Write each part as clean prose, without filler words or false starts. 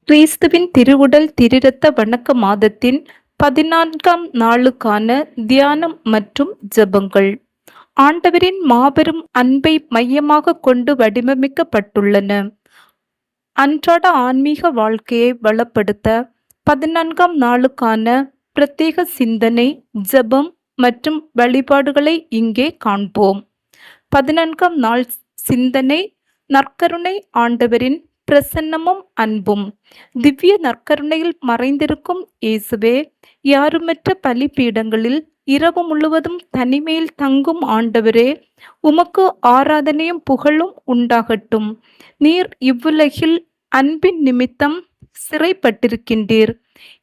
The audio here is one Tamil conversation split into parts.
கிறிஸ்துவின் திருவுடல் திருஇரத்த வணக்க மாதத்தின் 14ஆம் நாளுக்கான தியானம் மற்றும் ஜெபங்கள். ஆண்டவரின் மாபெரும் அன்பை மையமாக கொண்டு வடிவமைக்கப்பட்டுள்ளன. அன்றாட ஆன்மீக வாழ்க்கையை வளப்படுத்த 14ஆம் நாளுக்கான பிரத்யேக சிந்தனை, ஜெபம் மற்றும் வழிபாடுகளை இங்கே காண்போம். 14ஆம் நாள் சிந்தனை: நற்கருணை ஆண்டவரின் பிரசன்னமும் அன்பும். திவ்ய நற்கருணையில் மறைந்திருக்கும் இயேசுவே, யாருமற்ற பலிபீடங்களில் இரவு முழுவதும் தனிமையில் தங்கும் ஆண்டவரே, உமக்கு ஆராதனையும் புகழும் உண்டாகட்டும். நீர் இவ்வுலகில் அன்பின் நிமித்தம் சிறைப்பட்டிருக்கின்றீர்.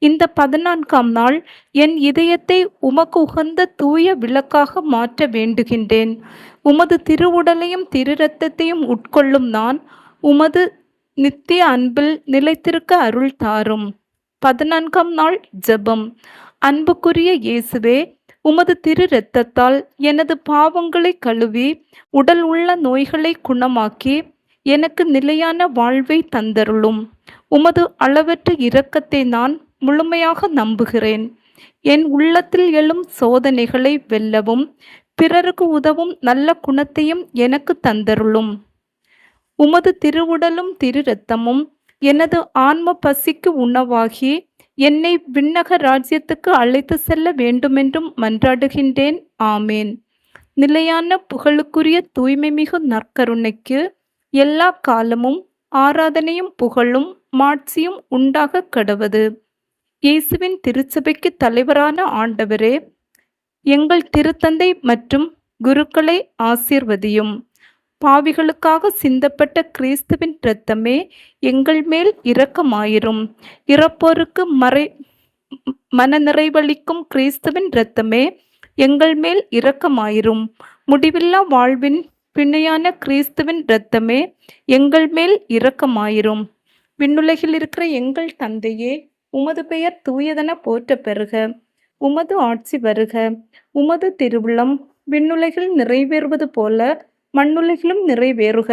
இந்த 14ஆம் நாள் என் இதயத்தை உமக்கு உகந்த தூய விளக்காக மாற்ற வேண்டுகின்றேன். உமது திருவுடலையும் திருஇரத்தத்தையும் உட்கொள்ளும் நான் உமது நித்திய அன்பில் நிலைத்திருக்க அருள் தாரும். 14ஆம் நாள் ஜெபம். அன்புக்குரிய இயேசுவே, உமது திரு இரத்தத்தால் எனது பாவங்களை கழுவி உடல் உள்ள நோய்களை குணமாக்கி எனக்கு நிலையான வாழ்வை தந்தருளும். உமது அளவற்ற இரக்கத்தை நான் முழுமையாக நம்புகிறேன். என் உள்ளத்தில் எழும் சோதனைகளை வெல்லவும் பிறருக்கு உதவும் நல்ல குணத்தையும் எனக்கு தந்தருளும். உமது திருவுடலும் திரு இரத்தமும் எனது ஆன்ம பசிக்கு உணவாகி என்னை விண்ணக ராஜ்யத்துக்கு அழைத்து செல்ல வேண்டுமென்றும் மன்றாடுகின்றேன். ஆமேன். நிலையான புகழுக்குரிய தூய்மை மிகு நற்கருணைக்கு எல்லா காலமும் ஆராதனையும் புகழும் மாட்சியும் உண்டாக கடவது. இயேசுவின் திருச்சபைக்கு தலைவரான ஆண்டவரே, எங்கள் திருத்தந்தை மற்றும் குருக்களை ஆசீர்வதியும். பாவிகளுக்காக சிந்தப்பட்ட கிறிஸ்துவின் இரத்தமே, எங்கள் மேல் இரக்கமாயிரும். இறப்போருக்கு மனநிறைவளிக்கும் கிறிஸ்துவின் இரத்தமே, எங்கள் மேல் இரக்கமாயிரும். முடிவில்லா வாழ்வின் பிணையான கிறிஸ்துவின் இரத்தமே, எங்கள் மேல் இரக்கமாயிரும். விண்ணுலகில் இருக்கிற எங்கள் தந்தையே, உமது பெயர் தூயதென போற்ற பெறுக. உமது ஆட்சி வருக. உமது திருவுளம் விண்ணுலகில் நிறைவேறுவது போல மண்ணுலகிலும் நிறைவேறுக.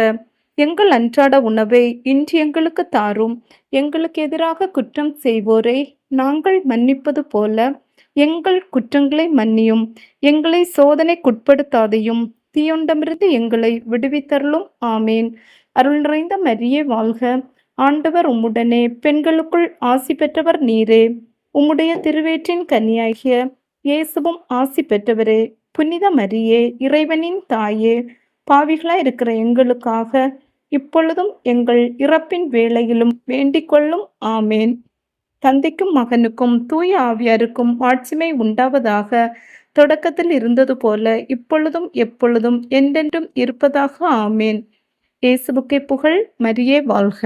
எங்கள் அன்றாட உணவை இன்று எங்களுக்கு தாரும். எங்களுக்கு எதிராக குற்றம் செய்வோரை நாங்கள் மன்னிப்பது போல எங்கள் குற்றங்களை மன்னியும். எங்களை சோதனைக்குட்படுத்தாதையும், தீயொண்டமிருந்து எங்களை விடுவித்தருளும். ஆமேன். அருள் நிறைந்த மரியே வாழ்க. ஆண்டவர் உம்முடனே, பெண்களுக்குள் ஆசி பெற்றவர் நீரே. உம்முடைய திருவேற்றின் கன்னியாகிய இயேசுவும் ஆசி பெற்றவரே. புனித மரியே, இறைவனின் தாயே, பாவிகளாய் இருக்கிற எங்களுக்காக இப்பொழுதும் எங்கள் இறப்பின் வேளையிலும் வேண்டிக் கொள்ளும். ஆமேன். தந்தைக்கும் மகனுக்கும் தூய ஆவியாருக்கும் ஆட்சிமை உண்டாவதாக. தொடக்கத்தில் இருந்தது போல இப்பொழுதும் எப்பொழுதும் என்றென்றும் இருப்பதாக. ஆமேன். இயேசுவுக்கே புகழ். மரியே வாழ்க.